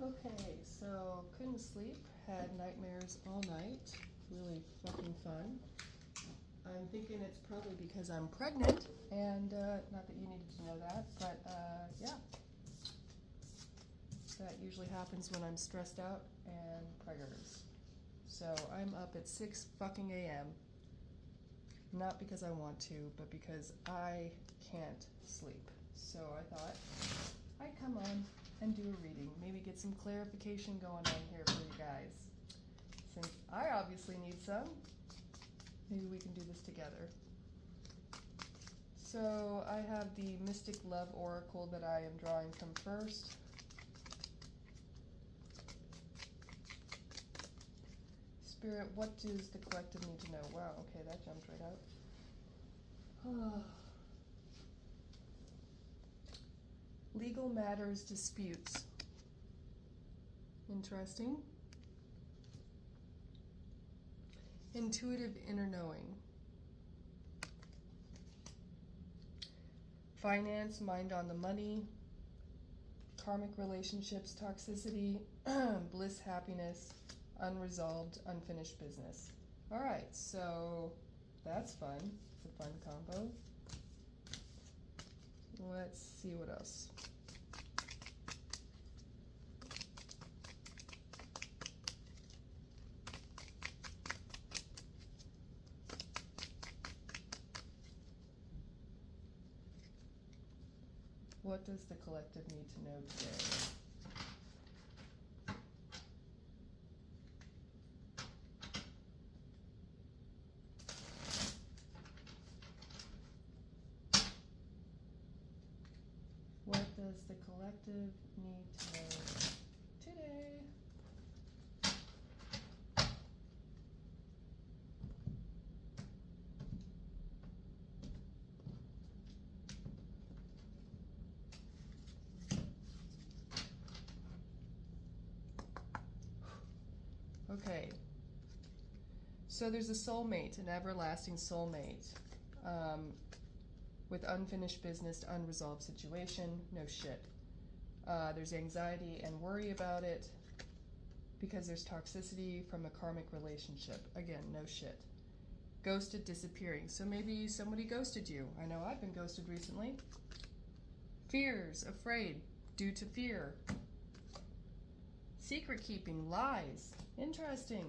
Okay, so couldn't sleep, had nightmares all night. Really fucking fun. I'm thinking it's probably because I'm pregnant, and not that you needed to know that, but yeah. That usually happens when I'm stressed out and preggers. So I'm up at 6 fucking a.m. Not because I want to, but because I can't sleep. So I thought I'd come on and do a reading. Maybe get some clarification going on here for you guys. Since I obviously need some, maybe we can do this together. So I have the Mystic Love Oracle that I am drawing from first. Spirit, what does the collective need to know? Wow, okay, that jumped right out. Legal matters, disputes. Interesting. Intuitive inner knowing. Finance, mind on the money. Karmic relationships, toxicity, bliss, happiness, unresolved, unfinished business. All right, so that's fun. It's a fun combo. Let's see what else. What does the collective need to know today? What does the collective need to know today? Okay, so there's a soulmate, an everlasting soulmate, with unfinished business to unresolved situation. No shit. There's anxiety and worry about it because there's toxicity from a karmic relationship. Again, no shit. Ghosted, disappearing. So maybe somebody ghosted you. I know I've been ghosted recently. Fears, afraid, due to fear. Secret keeping, lies. Interesting.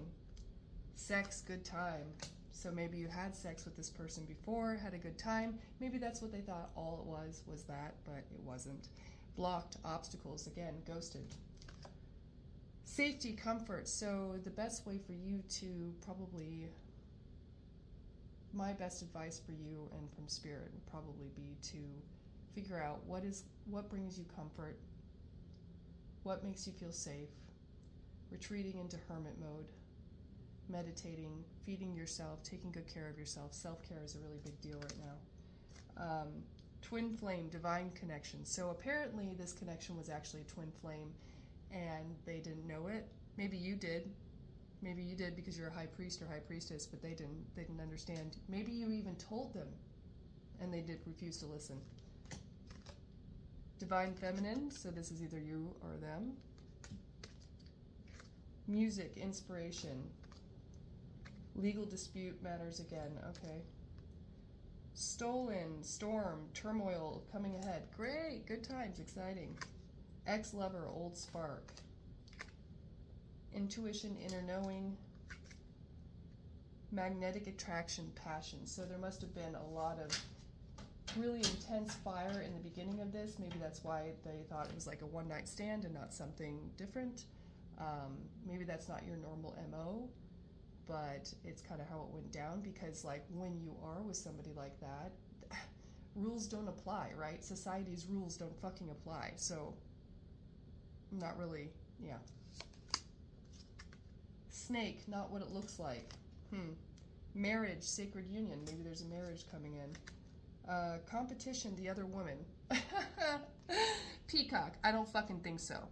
Sex, good time. So maybe you had sex with this person before, had a good time. Maybe that's what they thought all it was that, but it wasn't. Blocked, obstacles, again, ghosted. Safety, comfort. So the best way for you to probably, my best advice for you and from Spirit would probably be to figure out what brings you comfort, what makes you feel safe, retreating into hermit mode, meditating, feeding yourself, taking good care of yourself. Self-care is a really big deal right now. Twin flame, divine connection. So apparently this connection was actually a twin flame and they didn't know it. Maybe you did. Maybe you did because you're a high priest or high priestess, but they didn't understand. Maybe you even told them and they did refuse to listen. Divine feminine, so this is either you or them. Music, inspiration. Legal dispute matters again, okay. Stolen, storm, turmoil, coming ahead. Great, good times, exciting. Ex-lover, old spark. Intuition, inner knowing. Magnetic attraction, passion. So there must have been a lot of really intense fire in the beginning of this. Maybe that's why they thought it was like a one-night stand and not something different. Maybe that's not your normal MO, but it's kind of how it went down because like when you are with somebody like that, rules don't apply, right? Society's rules don't fucking apply. So not really, yeah. Snake, not what it looks like. Marriage, sacred union. Maybe there's a marriage coming in. Competition, the other woman. Peacock, I don't fucking think so.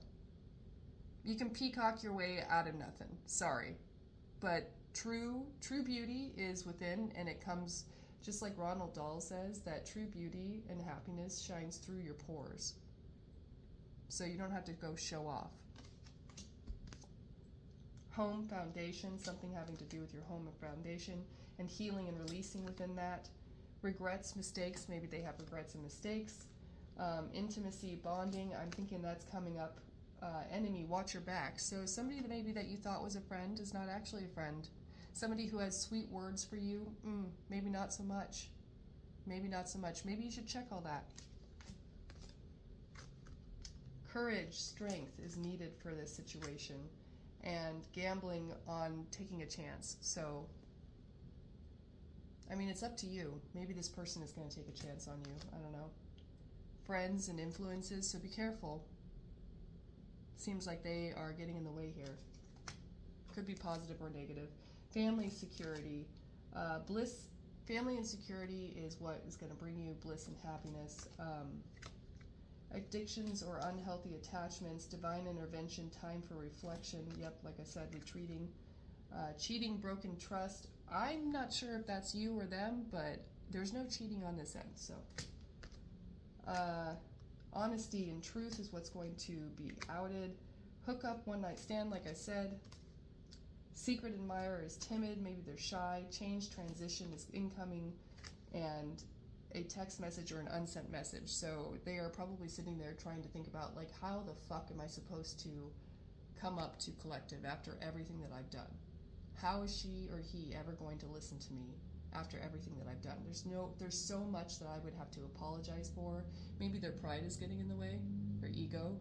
You can peacock your way out of nothing. Sorry. But true beauty is within, and it comes, just like Ronald Dahl says, that true beauty and happiness shines through your pores. So you don't have to go show off. home foundation, something having to do with your home and foundation, and healing and releasing within that. Regrets, mistakes, maybe they have regrets and mistakes. Intimacy, bonding, I'm thinking that's coming up. Enemy, watch your back. So somebody that maybe that you thought was a friend is not actually a friend. Somebody who has sweet words for you, maybe not so much. Maybe not so much. Maybe you should check all that. Courage, strength is needed for this situation, and gambling on taking a chance. So, I mean, it's up to you. Maybe this person is going to take a chance on you. I don't know. Friends and influences, so be careful. Seems like they are getting in the way here. Could be positive or negative. Family security. Bliss, family and security is what is going to bring you bliss and happiness. Addictions or unhealthy attachments, divine intervention, time for reflection. Yep, like I said, retreating. Cheating, broken trust. I'm not sure if that's you or them, but there's no cheating on this end. So, honesty and truth is what's going to be outed. Hookup, one night stand, like I said. Secret admirer is timid, maybe they're shy. Change, transition is incoming, and a text message or an unsent message. So they are probably sitting there trying to think about, like, how the fuck am I supposed to come up to collective after everything that I've done? How is she or he ever going to listen to me after everything that I've done? There's so much that I would have to apologize for. Maybe their pride is getting in the way, their ego.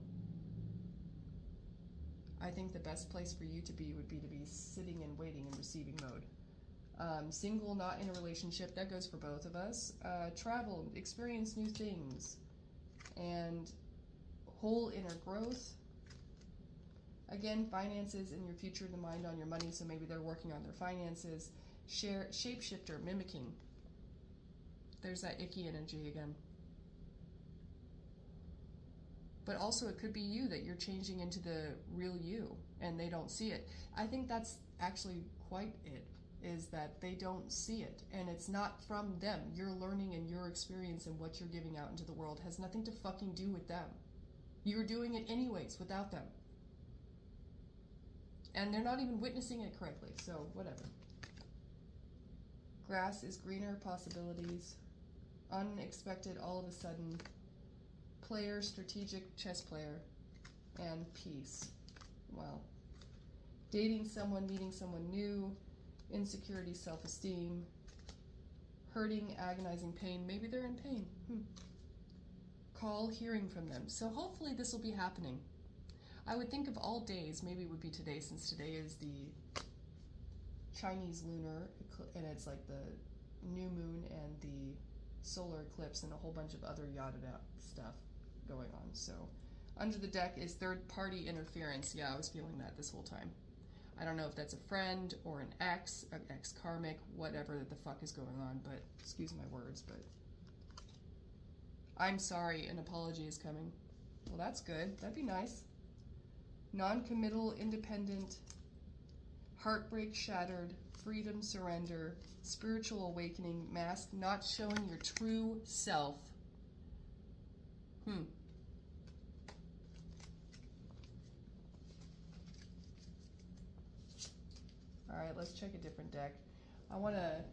I think the best place for you to be would be to be sitting and waiting in receiving mode. Single, not in a relationship, that goes for both of us. Travel, experience new things, and whole inner growth. Again, finances in your future, the mind on your money, so maybe they're working on their finances. Shapeshifter, mimicking. There's that icky energy again. But also it could be you, that you're changing into the real you, and they don't see it. I think that's actually quite it. Is that they don't see it, and it's not from them. Your learning and your experience and what you're giving out into the world has nothing to fucking do with them. You're doing it anyways without them. And they're not even witnessing it correctly, so whatever. Grass is greener, possibilities. Unexpected, all of a sudden. Player, strategic, chess player. And peace. Well, dating someone, meeting someone new. Insecurity, self-esteem, hurting, agonizing pain. Maybe they're in pain. Call, hearing from them. So hopefully this will be happening. I would think of all days, maybe it would be today, since today is the Chinese lunar, and it's like the new moon and the solar eclipse and a whole bunch of other yada stuff going on. So under the deck is third-party interference. Yeah, I was feeling that this whole time. I don't know if that's a friend or an ex-karmic, whatever the fuck is going on, but excuse my words, but I'm sorry, an apology is coming. Well, that's good. That'd be nice. Non-committal, independent, heartbreak shattered, freedom, surrender, spiritual awakening, mask, not showing your true self. Alright, let's check a different deck. I want to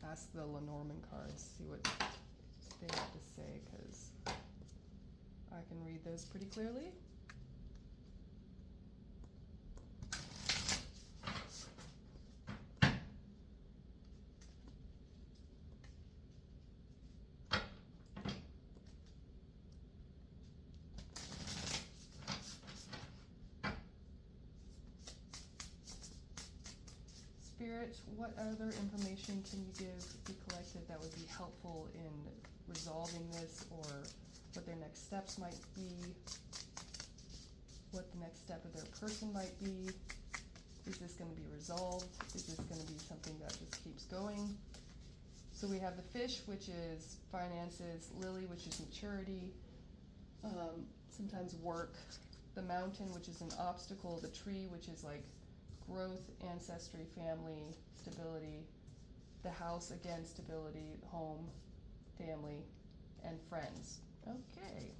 ask the Lenormand cards, see what they have to say, because I can read those pretty clearly. Spirit, what other information can you give the collective that would be helpful in resolving this, or what their next steps might be, what the next step of their person might be? Is this going to be resolved? Is this going to be something that just keeps going? So we have the fish, which is finances, lily, which is maturity, sometimes work, the mountain, which is an obstacle, the tree, which is like growth, ancestry, family, stability, the house, again, stability, home, family, and friends. Okay.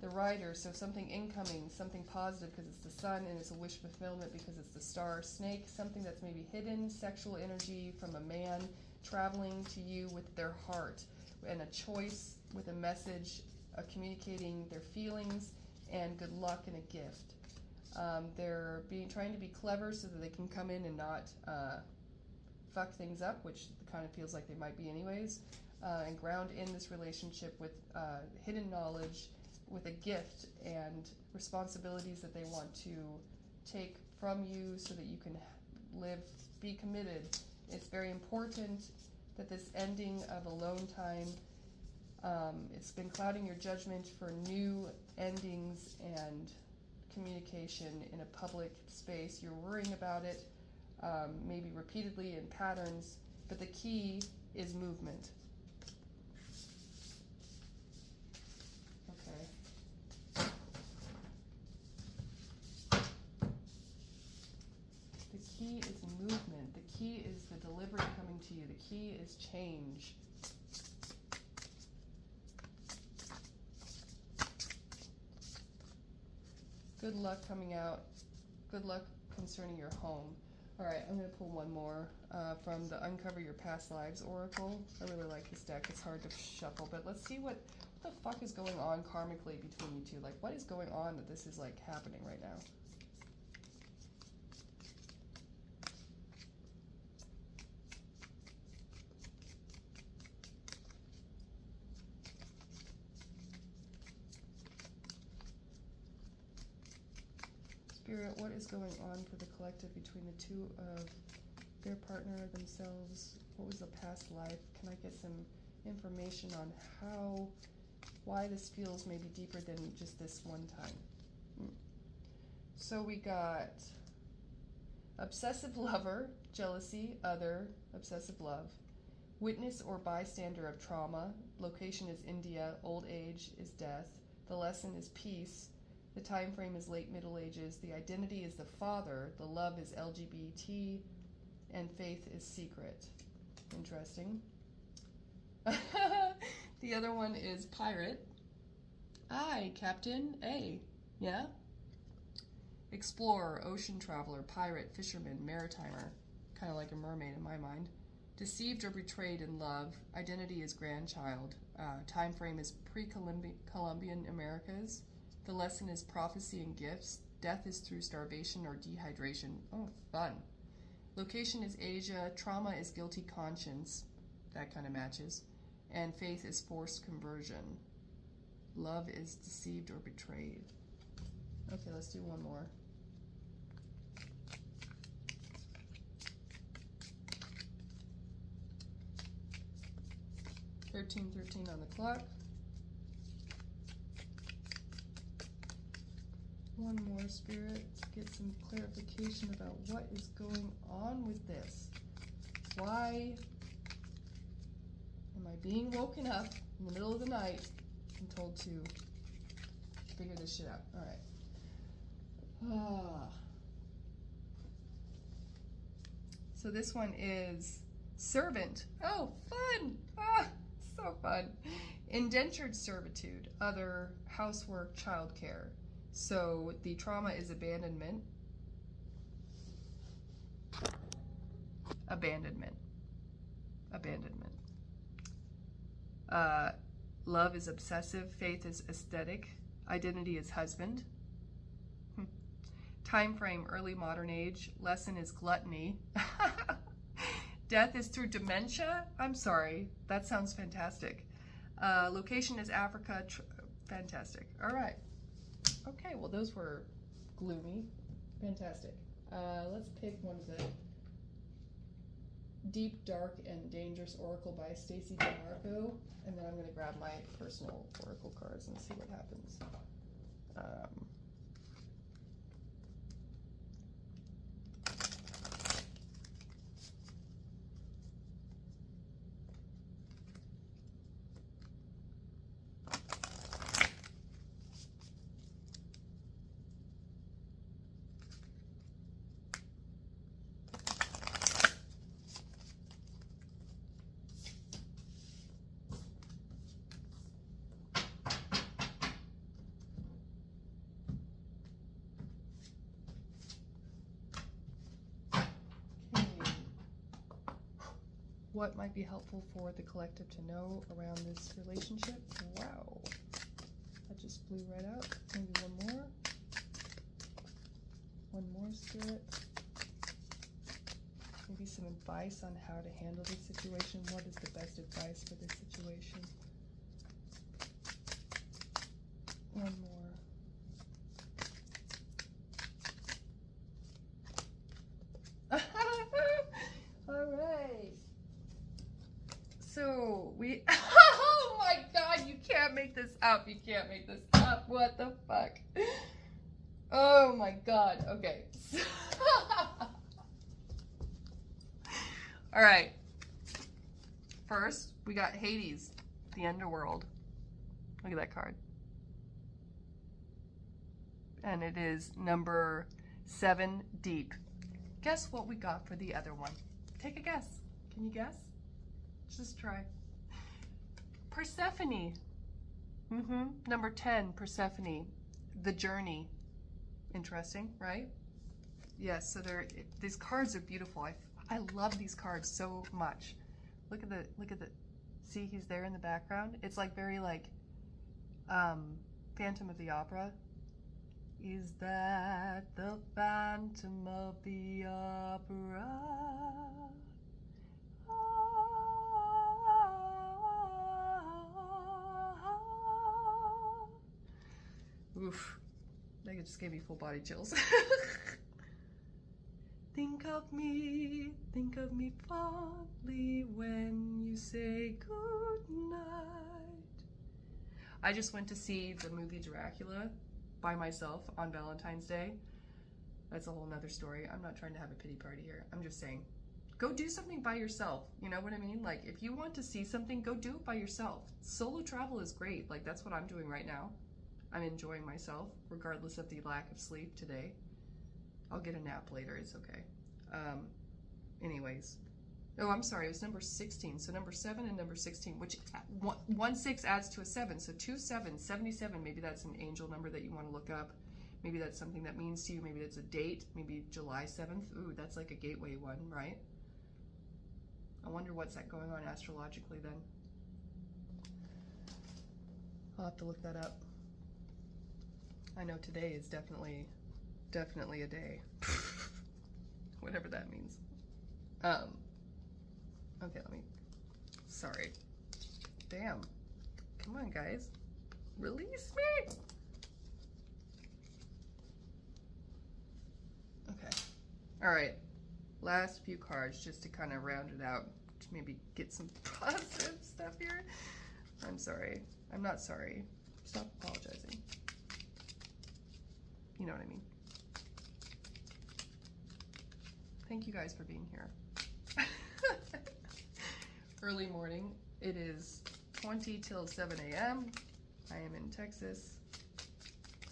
The brighter, so something incoming, something positive because it's the sun, and it's a wish fulfillment because it's the star. Snake, something that's maybe hidden, sexual energy from a man traveling to you with their heart, and a choice with a message of communicating their feelings, and good luck and a gift. They're trying to be clever so that they can come in and not fuck things up, which kind of feels like they might be anyways, and ground in this relationship with hidden knowledge, with a gift and responsibilities that they want to take from you so that you can live, be committed. It's very important that this ending of alone time, it's been clouding your judgment for new endings and communication in a public space. You're worrying about it, maybe repeatedly in patterns, but the key is movement. Okay. The key is movement. The key is the delivery coming to you. The key is change. Good luck coming out. Good luck concerning your home. All right, I'm going to pull one more from the Uncover Your Past Lives Oracle. I really like this deck. It's hard to shuffle, but let's see what the fuck is going on karmically between you two. Like, what is going on that this is, like, happening right now? Spirit, what is going on for the collective between the two of their partner, themselves? What was the past life? Can I get some information on why this feels maybe deeper than just this one time? So we got obsessive lover, jealousy, other, obsessive love. Witness or bystander of trauma. Location is India. Old age is death. The lesson is peace. The time frame is late Middle Ages. The identity is the father. The love is LGBT. And faith is secret. Interesting. The other one is pirate. I, Captain A. Yeah? Explorer, ocean traveler, pirate, fisherman, maritimer. Kind of like a mermaid in my mind. Deceived or betrayed in love. Identity is grandchild. Time frame is pre-Columbian Americas. The lesson is prophecy and gifts. Death is through starvation or dehydration. Oh, fun. Location is Asia. Trauma is guilty conscience. That kind of matches. And faith is forced conversion. Love is deceived or betrayed. Okay, let's do one more. $13:13 on the clock. One more, Spirit, to get some clarification about what is going on with this. Why am I being woken up in the middle of the night and told to figure this shit out? All right. So this one is servant. Oh, fun! So fun. Indentured servitude, other, housework, childcare. So the trauma is abandonment. Abandonment. Love is obsessive. Faith is aesthetic. Identity is husband. Time frame, early modern age. Lesson is gluttony. Death is through dementia. I'm sorry. That sounds fantastic. Location is Africa. Fantastic. All right. Okay, well, those were gloomy. Fantastic. Let's pick one of the Deep, Dark, and Dangerous Oracle by Stacey DeMarco, and then I'm going to grab my personal oracle cards and see what happens. what might be helpful for the collective to know around this relationship. Wow. That just blew right out. Maybe one more. One more, Spirit. Maybe some advice on how to handle this situation. What is the best advice for this situation? One more. All right. So we, oh my God, you can't make this up. You can't make this up. What the fuck? Oh my God. Okay. All right. First, we got Hades, the underworld. Look at that card. And it is number 7 deep. Guess what we got for the other one? Take a guess. Can you guess? Just try. Persephone. Number 10, Persephone. The journey. Interesting, right? Yes, so these cards are beautiful. I love these cards so much. Look at the, see, he's there in the background. It's like very like Phantom of the Opera. Is that the Phantom of the Opera? Oof, that just gave me full body chills. Think of me fondly when you say good night. I just went to see the movie Dracula by myself on Valentine's Day. That's a whole nother story. I'm not trying to have a pity party here. I'm just saying, go do something by yourself. You know what I mean? Like, if you want to see something, go do it by yourself. Solo travel is great. Like, that's what I'm doing right now. I'm enjoying myself, regardless of the lack of sleep today. I'll get a nap later, it's okay. Anyways. Oh, I'm sorry, it was number 16. So number 7 and number 16, which 1 6 adds to a 7. So 2 7, 77, maybe that's an angel number that you want to look up. Maybe that's something that means to you. Maybe that's a date. Maybe July 7th. Ooh, that's like a gateway one, right? I wonder what's that going on astrologically then. I'll have to look that up. I know today is definitely a day. Whatever that means. Okay, sorry. Damn. Come on, guys. Release me! Okay. Alright. Last few cards just to kind of round it out. To maybe get some positive stuff here. I'm sorry. I'm not sorry. Stop apologizing. You know what I mean. Thank you guys for being here. Early morning. It is 20 till 7 a.m. I am in Texas,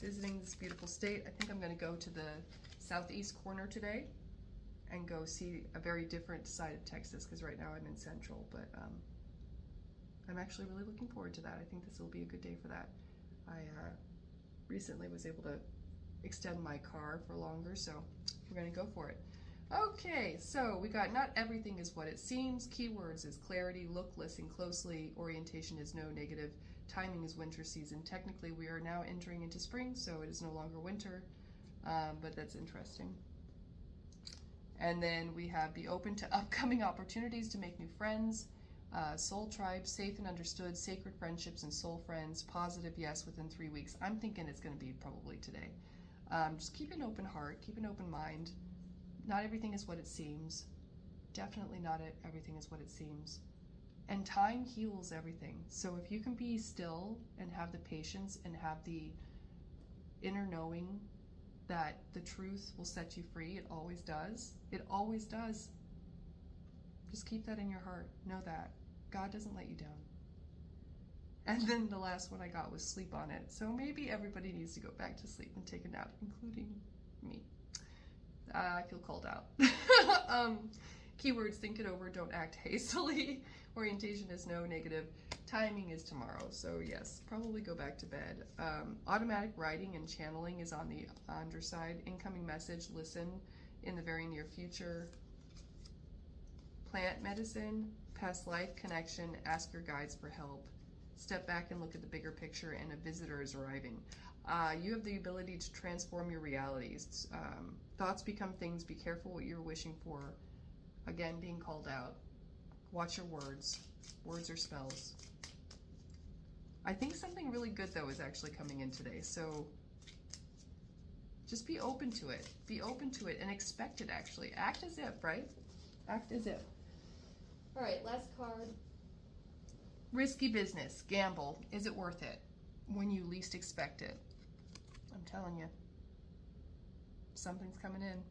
visiting this beautiful state. I think I'm going to go to the southeast corner today and go see a very different side of Texas, because right now I'm in central, but I'm actually really looking forward to that. I think this will be a good day for that. I recently was able to extend my car for longer, so we're going to go for it. Okay, so we got not everything is what it seems. Keywords is clarity, look, listen closely. Orientation is no negative. Timing is winter season. Technically, we are now entering into spring, so it is no longer winter, but that's interesting. And then we have be open to upcoming opportunities to make new friends. Soul tribe, safe and understood, sacred friendships and soul friends. Positive, yes, within 3 weeks. I'm thinking it's going to be probably today. Just keep an open heart, keep an open mind. Not everything is what it seems. Definitely not everything is what it seems. And time heals everything. So if you can be still and have the patience and have the inner knowing that the truth will set you free, it always does. It always does. Just keep that in your heart. Know that. God doesn't let you down. And then the last one I got was sleep on it. So maybe everybody needs to go back to sleep and take a nap, including me. I feel called out. Keywords, think it over, don't act hastily. Orientation is no negative. Timing is tomorrow. So yes, probably go back to bed. Automatic writing and channeling is on the underside. Incoming message, listen in the very near future. Plant medicine, past life connection, ask your guides for help. Step back and look at the bigger picture, and a visitor is arriving. You have the ability to transform your realities. Thoughts become things. Be careful what you're wishing for. Again, being called out. Watch your words. Words are spells. I think something really good, though, is actually coming in today. So just be open to it. Be open to it and expect it, actually. Act as if, right? Act as if. All right, last card. Risky business. Gamble. Is it worth it? When you least expect it. I'm telling you. Something's coming in.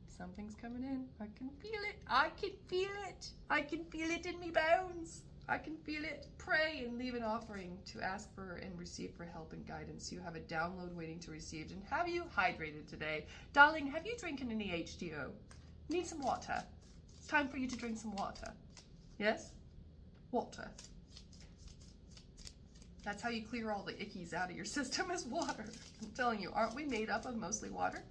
Something's coming in. I can feel it. I can feel it. I can feel it in me bones. I can feel it. Pray and leave an offering to ask for and receive for help and guidance. You have a download waiting to receive. And have you hydrated today? Darling, have you drinking any H2O? Need some water. It's time for you to drink some water. Yes? Water. That's how you clear all the ickies out of your system, is water. I'm telling you, aren't we made up of mostly water?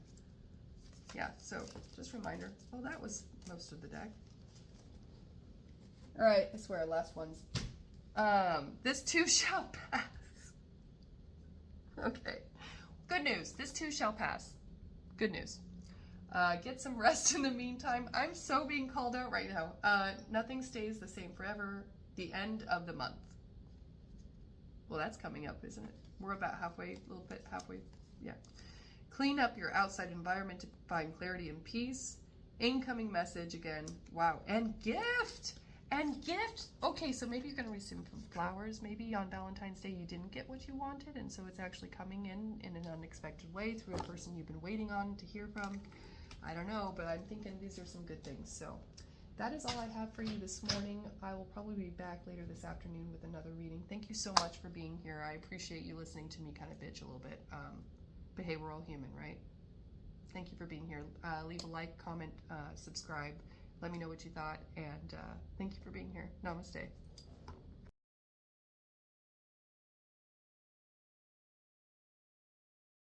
Yeah, so just a reminder. Oh, that was most of the deck. All right, I swear, last ones. This too shall pass. Okay. Good news. This too shall pass. Good news. Get some rest in the meantime. I'm so being called out right now. Nothing stays the same forever. The end of the month. Well, that's coming up, isn't it? We're about halfway, a little bit halfway. Yeah. Clean up your outside environment to find clarity and peace. Incoming message again. Wow. And gift. And gift. Okay, so maybe you're going to receive some flowers. Maybe on Valentine's Day you didn't get what you wanted, and so it's actually coming in an unexpected way through a person you've been waiting on to hear from. I don't know, but I'm thinking these are some good things. So that is all I have for you this morning. I will probably be back later this afternoon with another reading. Thank you so much for being here. I appreciate you listening to me kind of bitch a little bit. But hey, we're all human, right? Thank you for being here. Leave a like, comment, subscribe. Let me know what you thought, and thank you for being here. Namaste.